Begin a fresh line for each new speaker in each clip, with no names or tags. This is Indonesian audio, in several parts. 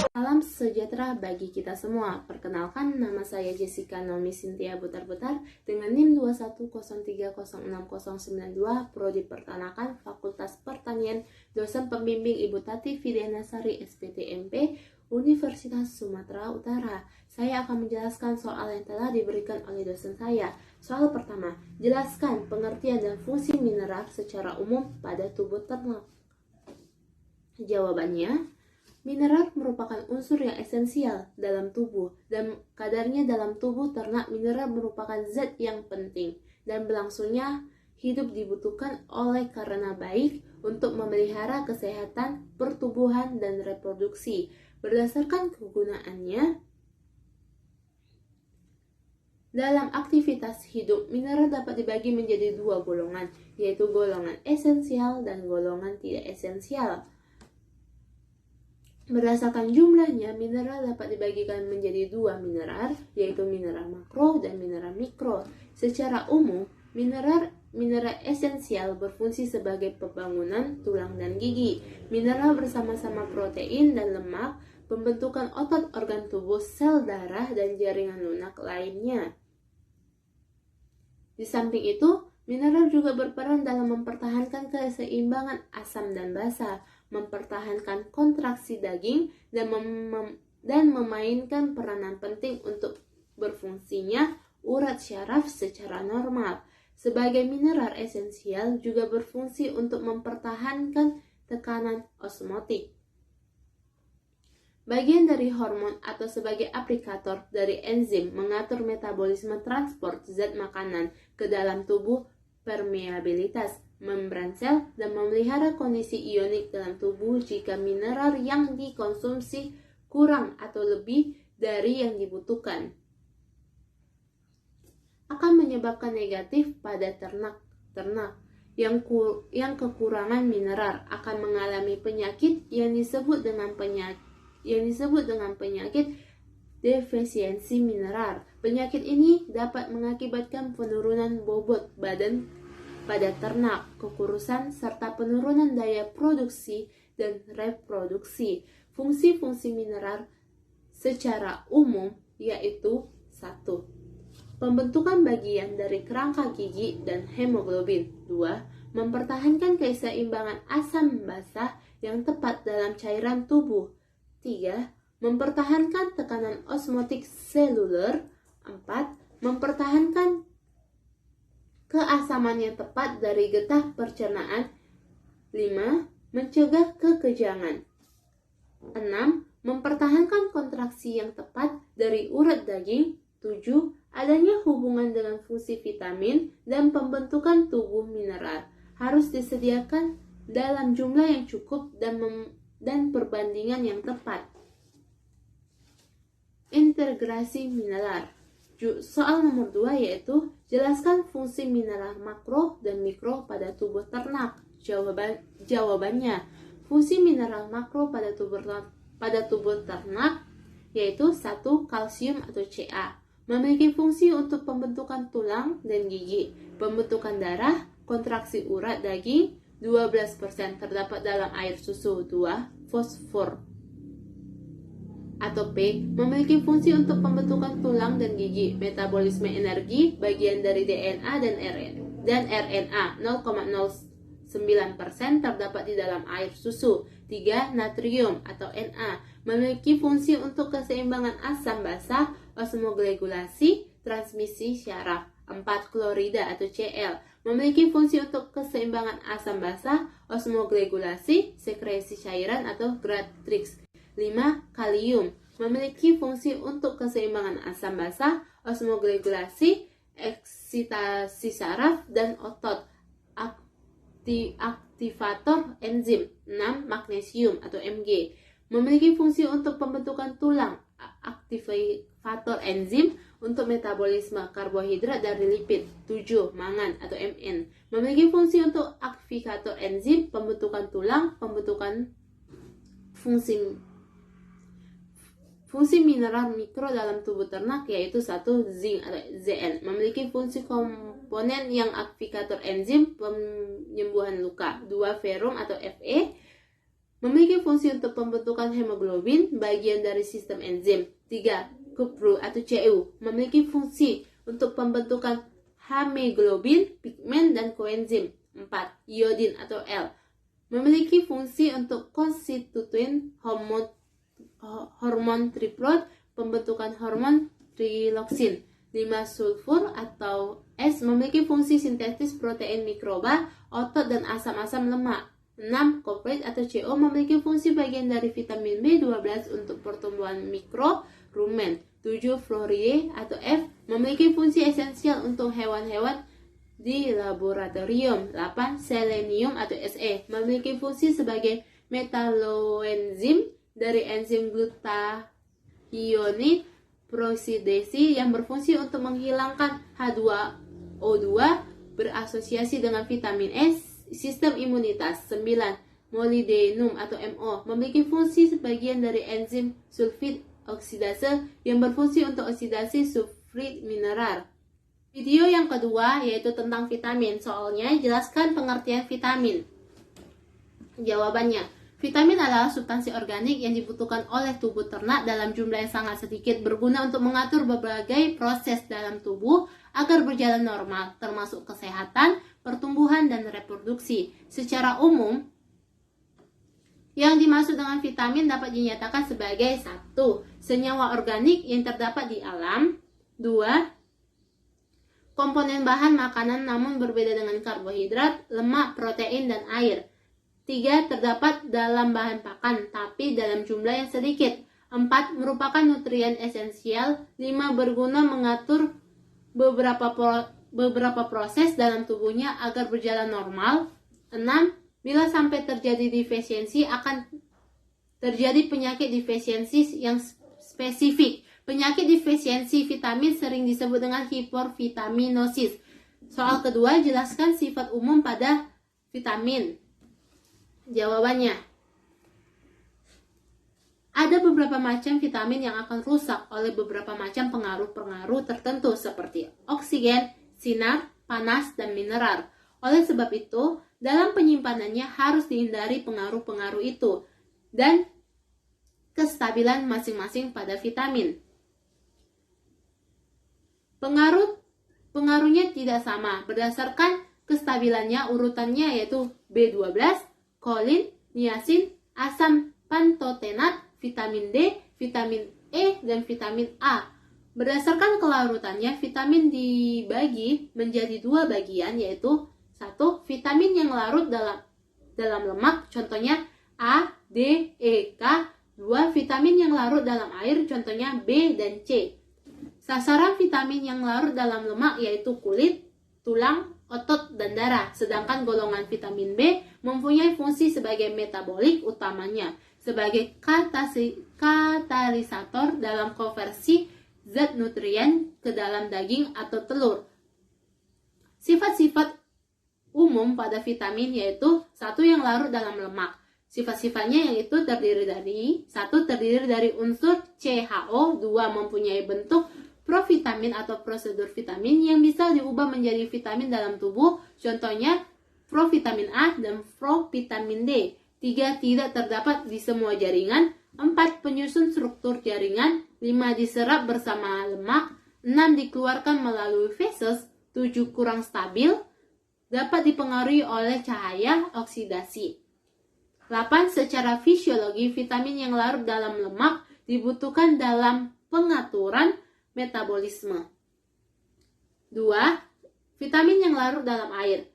Salam sejahtera bagi kita semua. Perkenalkan, nama saya Jessica Nomi Cynthia Butar-Butar dengan NIM 210306092, Prodi Peternakan, Fakultas Pertanian, dosen pembimbing Ibu Tati Fidianasari SPTMP, Universitas Sumatera Utara. Saya akan menjelaskan soal yang telah diberikan oleh dosen saya. Soal pertama, jelaskan pengertian dan fungsi mineral secara umum pada tubuh ternak. Jawabannya, mineral merupakan unsur yang esensial dalam tubuh dan kadarnya dalam tubuh ternak. Mineral merupakan zat yang penting dan berlangsungnya hidup dibutuhkan oleh karena baik untuk memelihara kesehatan, pertumbuhan, dan reproduksi. Berdasarkan kegunaannya dalam aktivitas hidup, mineral dapat dibagi menjadi dua golongan, yaitu golongan esensial dan golongan tidak esensial. Berdasarkan jumlahnya, mineral dapat dibagikan menjadi dua mineral, yaitu mineral makro dan mineral mikro. Secara umum, mineral esensial berfungsi sebagai pembangunan tulang dan gigi. Mineral bersama-sama protein dan lemak, pembentukan otot, organ tubuh, sel darah, dan jaringan lunak lainnya. Di samping itu, mineral juga berperan dalam mempertahankan keseimbangan asam dan basa, mempertahankan kontraksi daging, dan memainkan peranan penting untuk berfungsinya urat syaraf secara normal. Sebagai mineral esensial juga berfungsi untuk mempertahankan tekanan osmotik. Bagian dari hormon atau sebagai aplikator dari enzim mengatur metabolisme transport zat makanan ke dalam tubuh, permeabilitas membran sel, dan memelihara kondisi ionik dalam tubuh jika mineral yang dikonsumsi kurang atau lebih dari yang dibutuhkan. Akan menyebabkan negatif pada ternak yang kekurangan mineral akan mengalami penyakit yang disebut dengan penyakit defisiensi mineral. Penyakit ini dapat mengakibatkan penurunan bobot badan pada ternak, kekurusan, serta penurunan daya produksi dan reproduksi. Fungsi-fungsi mineral secara umum yaitu 1. Pembentukan bagian dari kerangka gigi dan hemoglobin. 2. Mempertahankan keseimbangan asam basa yang tepat dalam cairan tubuh. 3. Mempertahankan tekanan osmotik seluler. 4. Mempertahankan keasaman yang tepat dari getah pencernaan. 5. Mencegah kekejangan. 6. Mempertahankan kontraksi yang tepat dari urat daging. 7. Adanya hubungan dengan fungsi vitamin dan pembentukan tubuh. Mineral harus disediakan dalam jumlah yang cukup dan perbandingan yang tepat. Integrasi mineral. Soal nomor 2 yaitu jelaskan fungsi mineral makro dan mikro pada tubuh ternak. Jawabannya, fungsi mineral makro pada tubuh ternak yaitu 1. Kalsium atau Ca, memiliki fungsi untuk pembentukan tulang dan gigi, pembentukan darah, kontraksi urat daging. 12% terdapat dalam air susu. 2. Fosfor atau P, memiliki fungsi untuk pembentukan tulang dan gigi, metabolisme energi, bagian dari DNA dan RNA. 0,09% terdapat di dalam air susu. 3. Natrium atau Na, memiliki fungsi untuk keseimbangan asam basa, osmoregulasi, transmisi syaraf. 4. Klorida atau Cl, memiliki fungsi untuk keseimbangan asam basa, osmoregulasi, sekresi cairan atau Gratrix. 5. Kalium, memiliki fungsi untuk keseimbangan asam basa, osmoregulasi, eksitasi saraf dan otot, aktivator enzim. 6. Magnesium atau Mg, memiliki fungsi untuk pembentukan tulang, aktivator enzim untuk metabolisme karbohidrat dari lipid. 7. Mangan atau Mn, memiliki fungsi untuk aktivator enzim pembentukan tulang, pembentukan fungsi mineral mikro dalam tubuh ternak yaitu 1. Zinc atau Zn, memiliki fungsi komponen yang aktivator enzim penyembuhan luka. 2. Ferum atau Fe, memiliki fungsi untuk pembentukan hemoglobin, bagian dari sistem enzim. 3. Kupru atau Cu, memiliki fungsi untuk pembentukan hemoglobin, pigmen, dan koenzim. 4. Iodin atau L, memiliki fungsi untuk konstituen hormon triprot, pembentukan hormon triloksin. 5. Sulfur atau S, memiliki fungsi sintetis protein mikroba, otot, dan asam-asam lemak. 6. Koprit atau CO, memiliki fungsi bagian dari vitamin B12 untuk pertumbuhan mikro rumen. 7. Fluoride atau F, memiliki fungsi esensial untuk hewan-hewan di laboratorium. 8. Selenium atau Se, memiliki fungsi sebagai metaloenzim dari enzim glutathionate peroxidasi yang berfungsi untuk menghilangkan H2O2 berasosiasi dengan vitamin E. Sistem imunitas. 9. Molybdenum atau Mo, memiliki fungsi sebagian dari enzim sulfid oksidase yang berfungsi untuk oksidasi sulfid mineral. Video yang kedua yaitu tentang vitamin. Soalnya jelaskan pengertian vitamin. Jawabannya, vitamin adalah substansi organik yang dibutuhkan oleh tubuh ternak dalam jumlah yang sangat sedikit, berguna untuk mengatur berbagai proses dalam tubuh agar berjalan normal, termasuk kesehatan, pertumbuhan, dan reproduksi. Secara umum, yang dimaksud dengan vitamin dapat dinyatakan sebagai 1. Senyawa organik yang terdapat di alam. 2. Komponen bahan makanan namun berbeda dengan karbohidrat, lemak, protein, dan air. 3. Terdapat dalam bahan pakan, tapi dalam jumlah yang sedikit. 4. Merupakan nutrien esensial. 5. Berguna mengatur beberapa proses dalam tubuhnya agar berjalan normal. 6. Bila sampai terjadi defisiensi, akan terjadi penyakit defisiensi yang spesifik. Penyakit defisiensi vitamin sering disebut dengan hipervitaminosis. Soal kedua, jelaskan sifat umum pada vitamin. Jawabannya, ada beberapa macam vitamin yang akan rusak oleh beberapa macam pengaruh-pengaruh tertentu seperti oksigen, sinar, panas, dan mineral. Oleh sebab itu, dalam penyimpanannya harus dihindari pengaruh-pengaruh itu dan kestabilan masing-masing pada vitamin. Pengaruhnya tidak sama berdasarkan kestabilannya, urutannya yaitu B12, kolin, niacin, asam pantotenat, vitamin D, vitamin E, dan vitamin A. Berdasarkan kelarutannya, vitamin dibagi menjadi 2 bagian, yaitu 1. Vitamin yang larut dalam lemak, contohnya A, D, E, K. 2. Vitamin yang larut dalam air, contohnya B dan C. Sasaran vitamin yang larut dalam lemak yaitu kulit, tulang, otot, dan darah. Sedangkan golongan vitamin B mempunyai fungsi sebagai metabolik, utamanya sebagai katalisator dalam konversi zat nutrien ke dalam daging atau telur. Sifat-sifat umum pada vitamin yaitu 1. Yang larut dalam lemak. Sifat-sifatnya yaitu terdiri dari unsur CHO. 2. Mempunyai bentuk provitamin atau prosedur vitamin yang bisa diubah menjadi vitamin dalam tubuh, contohnya provitamin A dan provitamin D. 3. Tidak terdapat di semua jaringan. 4. Penyusun struktur jaringan. 5. Diserap bersama lemak. 6. Dikeluarkan melalui feses. 7. Kurang stabil, dapat dipengaruhi oleh cahaya oksidasi. 8. Secara fisiologi, vitamin yang larut dalam lemak dibutuhkan dalam pengaturan metabolisme. 2. Vitamin yang larut dalam air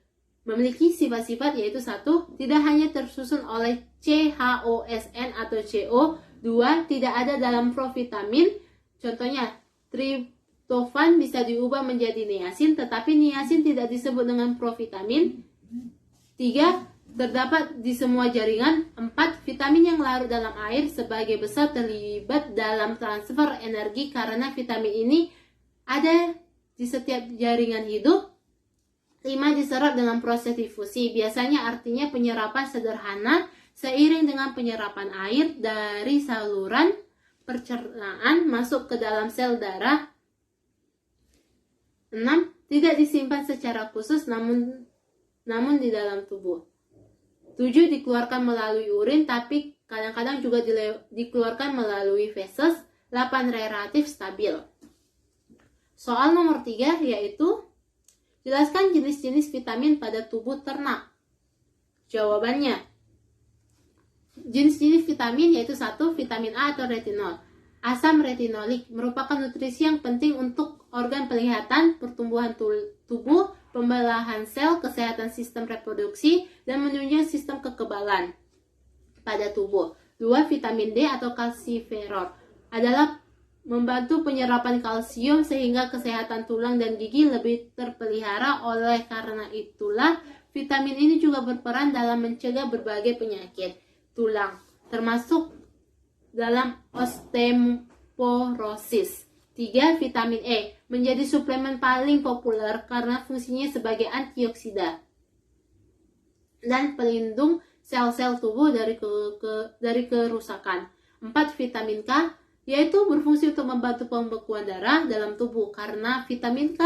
memiliki sifat-sifat yaitu 1. Tidak hanya tersusun oleh CHOSN atau CO. 2. Tidak ada dalam provitamin, contohnya triptofan bisa diubah menjadi niacin, tetapi niacin tidak disebut dengan provitamin. 3. Terdapat di semua jaringan. 4. Vitamin yang larut dalam air sebagai besar terlibat dalam transfer energi karena vitamin ini ada di setiap jaringan hidup. 5. Diserap dengan proses difusi. Biasanya artinya penyerapan sederhana seiring dengan penyerapan air dari saluran pencernaan masuk ke dalam sel darah. 6. Tidak disimpan secara khusus namun di dalam tubuh. 7 dikeluarkan melalui urin, tapi kadang-kadang juga dikeluarkan melalui feses. 8 relatif stabil. Soal nomor 3 yaitu jelaskan jenis-jenis vitamin pada tubuh ternak. Jawabannya, jenis-jenis vitamin yaitu 1. Vitamin A atau retinol. Asam retinolik merupakan nutrisi yang penting untuk organ penglihatan, pertumbuhan tubuh, pembelahan sel, kesehatan sistem reproduksi, dan menunjang sistem kekebalan pada tubuh. 2. Vitamin D atau kalsiferol adalah membantu penyerapan kalsium sehingga kesehatan tulang dan gigi lebih terpelihara. Oleh karena itulah, vitamin ini juga berperan dalam mencegah berbagai penyakit tulang, termasuk dalam osteoporosis. 3. Vitamin E menjadi suplemen paling populer karena fungsinya sebagai antioksida dan pelindung sel-sel tubuh dari kerusakan. 4. Vitamin K yaitu berfungsi untuk membantu pembekuan darah dalam tubuh karena vitamin K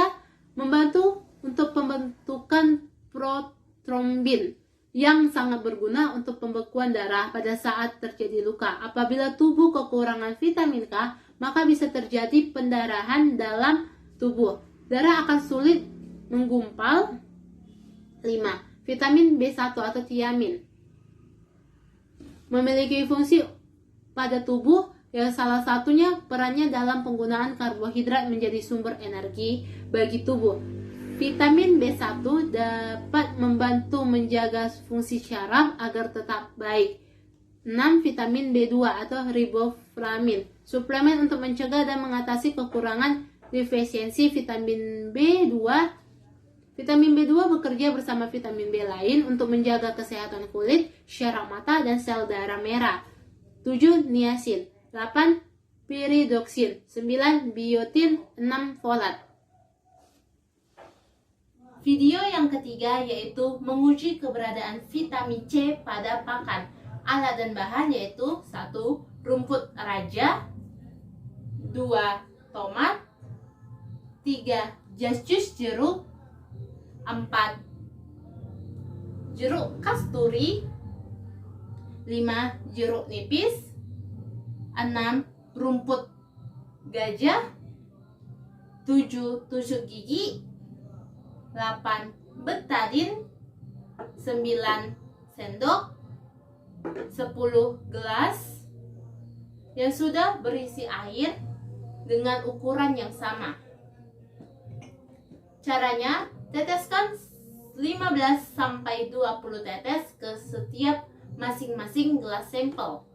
membantu untuk pembentukan protrombin yang sangat berguna untuk pembekuan darah pada saat terjadi luka. Apabila tubuh kekurangan vitamin K, maka bisa terjadi pendarahan dalam tubuh. Darah akan sulit menggumpal. 5. Vitamin B1 atau tiamin memiliki fungsi pada tubuh yang salah satunya perannya dalam penggunaan karbohidrat menjadi sumber energi bagi tubuh. Vitamin B1 dapat membantu menjaga fungsi syaraf agar tetap baik. 6. Vitamin B2 atau riboflavin, suplemen untuk mencegah dan mengatasi kekurangan defisiensi vitamin B2. Vitamin B2 bekerja bersama vitamin B lain untuk menjaga kesehatan kulit, syaraf mata, dan sel darah merah. 7. Niacin. 8. Pyridoxine. 9. Biotin. 6. Folat. Video yang ketiga yaitu menguji keberadaan vitamin C pada pakan. Alat dan bahan yaitu 1. Rumput raja, 2. Tomat, 3. Jas jus jeruk, 4. Jeruk kasturi, 5. Jeruk nipis, 6. Rumput gajah, 7. Tusuk gigi, 8. Betadin, 9. Sendok, 10. Gelas yang sudah berisi air dengan ukuran yang sama. Caranya, teteskan 15-20 tetes ke setiap masing-masing gelas sampel.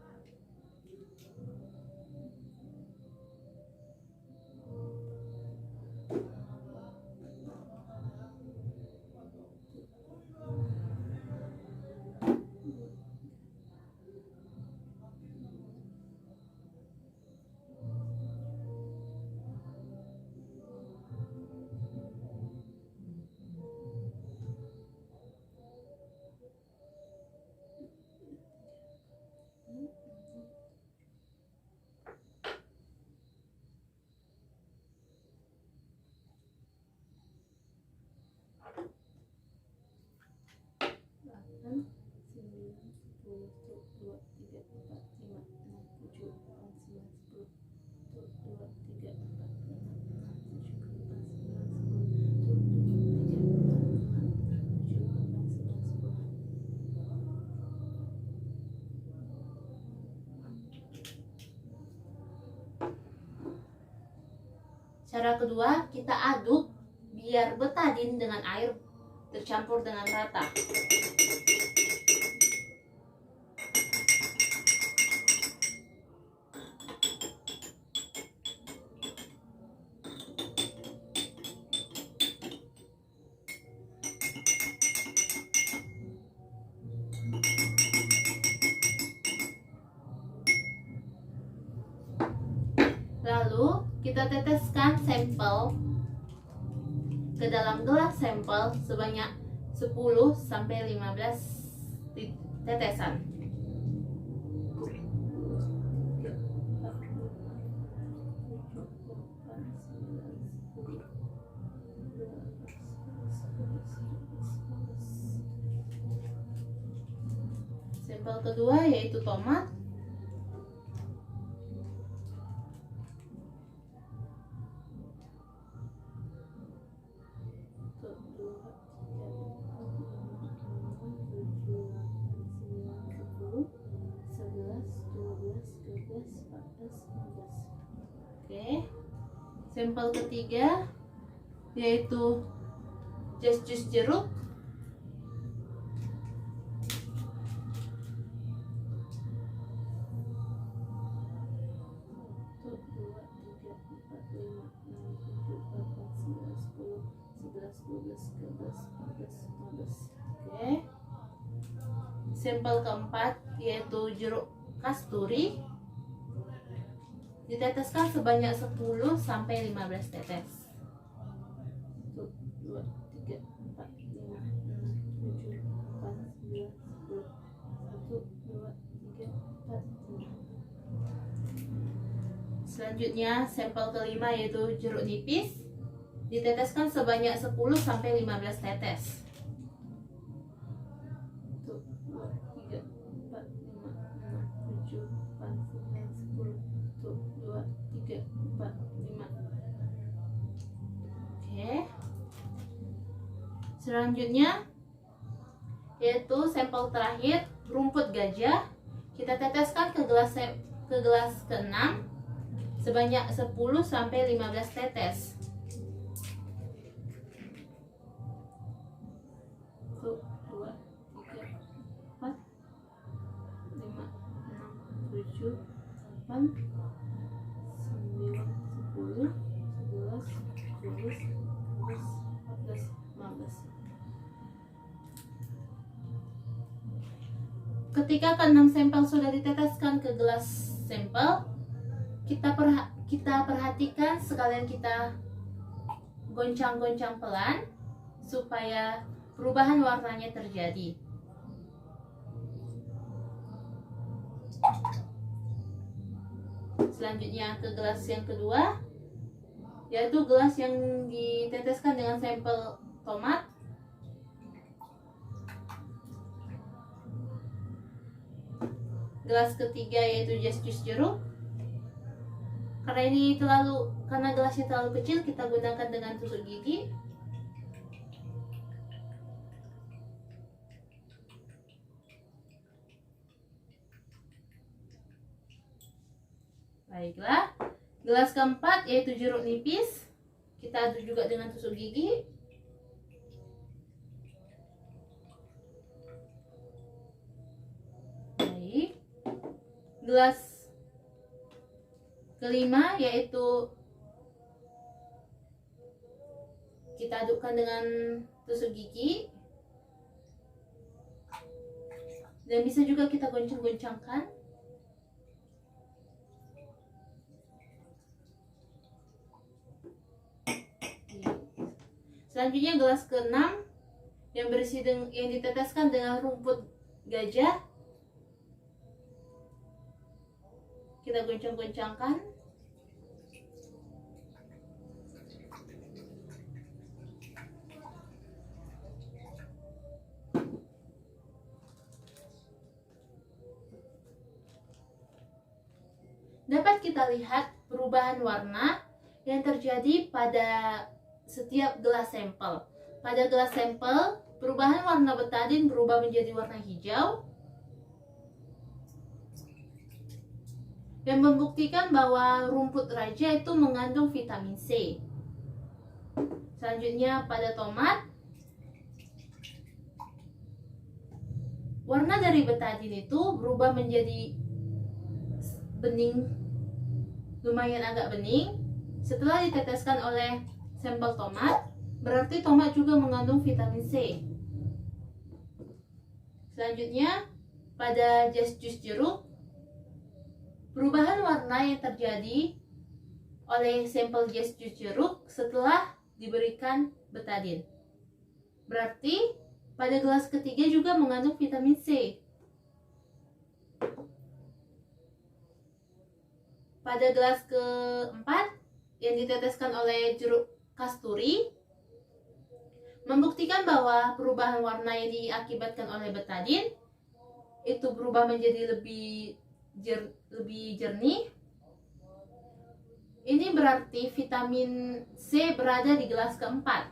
Cara kedua, kita aduk biar betadin dengan air tercampur dengan rata. Lalu kita teteskan sampel ke dalam gelas sampel sebanyak 10-15 tetesan. Sampel kedua yaitu tomat. Oke. Sampel ketiga yaitu jus jeruk. Oke. Sampel keempat yaitu jeruk kasturi. Diteteskan sebanyak 10 sampai 15 tetes. 1 2 3 4 5 6 7 8 9 10. 1 2 3 4 5. Selanjutnya sampel kelima yaitu jeruk nipis. Diteteskan sebanyak 10 sampai 15 tetes. 1 2 3 4 5 6 7 8 9 10. 1 2 3 4 5. Oke. Selanjutnya yaitu sampel terakhir rumput gajah. Kita teteskan ke gelas ke-6 sebanyak 10 sampai 15 tetes. 1 2 3 4 5 6 7 8 9 10 11 12 13 14 15. Ketika ke-6 sampel sudah diteteskan ke gelas sampel, kita perhatikan sekalian kita goncang-goncang pelan supaya perubahan warnanya terjadi. Selanjutnya ke gelas yang kedua, yaitu gelas yang diteteskan dengan sampel tomat. Gelas ketiga yaitu jus jeruk. Karena gelasnya terlalu kecil, kita gunakan dengan tusuk gigi. Baiklah, gelas keempat yaitu jeruk nipis. Kita aduk juga dengan tusuk gigi. Baik. Gelas kelima yaitu kita adukkan dengan tusuk gigi. Dan bisa juga kita goncang-goncangkan. Selanjutnya gelas ke-6 yang yang diteteskan dengan rumput gajah. Kita goncang-goncangkan. Dapat kita lihat perubahan warna yang terjadi pada setiap gelas sampel. Pada gelas sampel, perubahan warna betadin berubah menjadi warna hijau, yang membuktikan bahwa rumput raja itu mengandung vitamin C. Selanjutnya pada tomat, warna dari betadin itu berubah menjadi bening, lumayan agak bening setelah diteteskan oleh sampel tomat. Berarti tomat juga mengandung vitamin C. Selanjutnya pada jus jeruk, perubahan warna yang terjadi oleh sampel jus jeruk setelah diberikan betadin. Berarti pada gelas ketiga juga mengandung vitamin C. Pada gelas keempat yang diteteskan oleh jeruk kasturi, membuktikan bahwa perubahan warna yang diakibatkan oleh betadin itu berubah menjadi lebih jernih, ini berarti vitamin C berada di gelas keempat.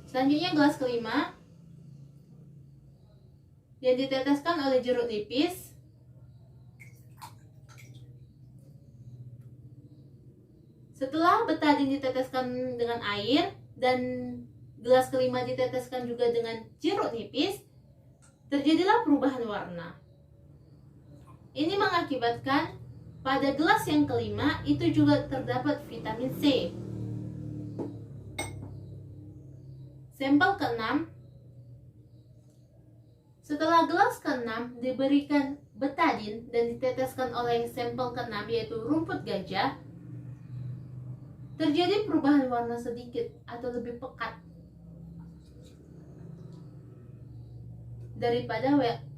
Selanjutnya gelas kelima yang diteteskan oleh jeruk nipis. Setelah betadin diteteskan dengan air dan gelas kelima diteteskan juga dengan jeruk nipis, terjadilah perubahan warna. Ini mengakibatkan pada gelas yang kelima itu juga terdapat vitamin C. Sampel ke-6. Setelah gelas ke-6 diberikan betadin dan diteteskan oleh sampel ke-6 yaitu rumput gajah, terjadi perubahan warna sedikit atau lebih pekat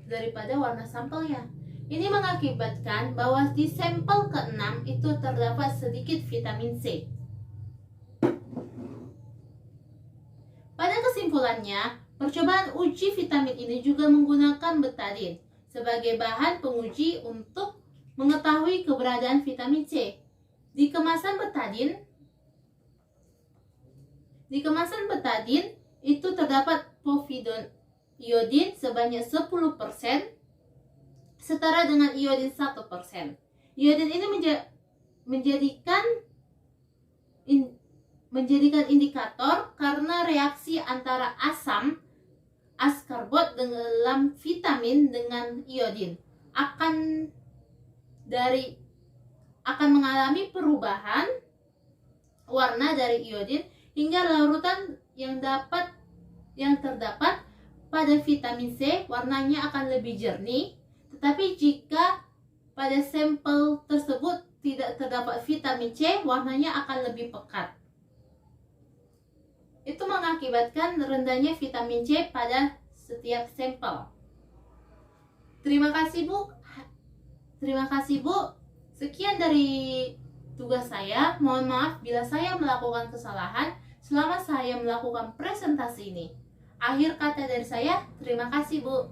daripada warna sampelnya. Ini mengakibatkan bahwa di sampel ke-6 itu terdapat sedikit vitamin C. Pada kesimpulannya, percobaan uji vitamin ini juga menggunakan betadin sebagai bahan penguji untuk mengetahui keberadaan vitamin C. Di kemasan betadin itu terdapat povidone iodin sebanyak 10%, setara dengan iodin 1%. Iodin ini menjadikan indikator karena reaksi antara asam askarbot dalam vitamin dengan iodin akan mengalami perubahan warna dari iodin hingga larutan yang terdapat pada vitamin C warnanya akan lebih jernih. Tetapi jika pada sampel tersebut tidak terdapat vitamin C, warnanya akan lebih pekat. Itu mengakibatkan rendahnya vitamin C pada setiap sampel. Terima kasih Bu. Sekian dari tugas saya. Mohon maaf bila saya melakukan kesalahan selama saya melakukan presentasi ini. Akhir kata dari saya, terima kasih Bu.